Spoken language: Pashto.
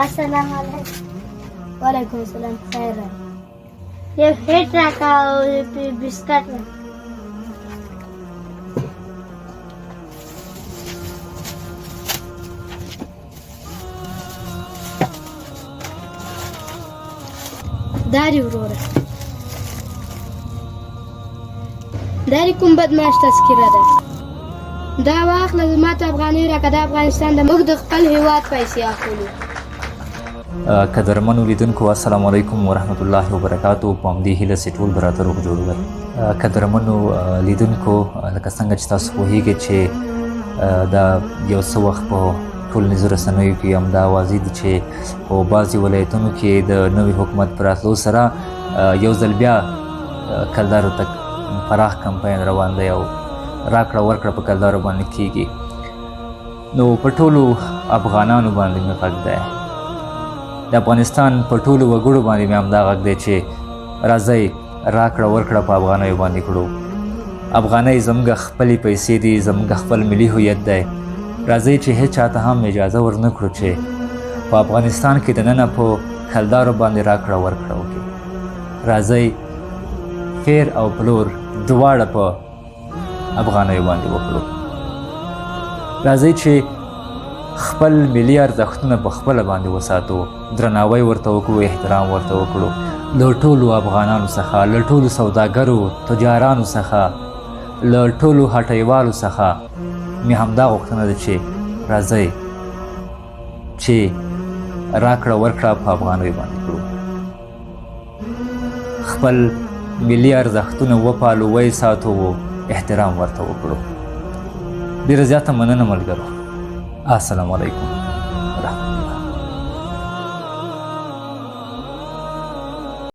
السلام علیکم. وعلیکم السلام. خیر راغلی. یو هیټ راکړه او بسکټ راکړه. داري وروره داري کوم بدمعاش تذکره ده دا واخله زما ته افغانۍ راکړه د افغانستان د موږ د خپل هېواد پیسې اخلو. قدرمنو لیدونکو السلام علیکم ورحمت الله وبرکاتو. په همدې هیله چې ټول به راته روغ جوړ وی. قدرمنو لیدونکو لکه څنګه چې تاسو پوهیږئ چې دا یو څه وخت په ټولنیزو رسنیو کې همدا اوازې دي چې په بعضې ولایتونو کې د نوي حکومت په راتلو سره یو ځل بیا کلدارو ته پراخ کمپاین روان دی او راکړه ورکړه په کلدارو باندې کیږي. نو په ټولو افغانانو باندې مې غږ دی، د افغانستان په ټولو وګړو باندې مې همدا غږ دی چې راځئ راکړه ورکړه په افغانیو باندې کړو. افغانۍ زموږ خپلې پیسې دي، زموږ خپل ملي هویت دی. راځئ چې هیڅ چاته هم اجازه ورنه کړو چې په افغانستان کې دننه په کلدارو باندې راکړه ورکړه وکړي. راځئ فیر او پلور دواړه په افغانیو باندې وکړو. راځئ چې خپل ملي ارزښتونه په خپله باندې وساتو، درناوی ورته وکړو، احترام ورته وکړو. له ټولو افغانانو څخه، له ټولو سوداګرو تجارانو څخه، له ټولو هټیوالو څخه مې همدا غوښتنه ده چې راځئ چې راکړه ورکړه په افغانیو باندې کړو، خپل ملي ارزښتونه وپالو، ویې ساتو او احترام ورته وکړو. ډېره زیاته مننه ملګرو. السلام علیکم ورحمت الله.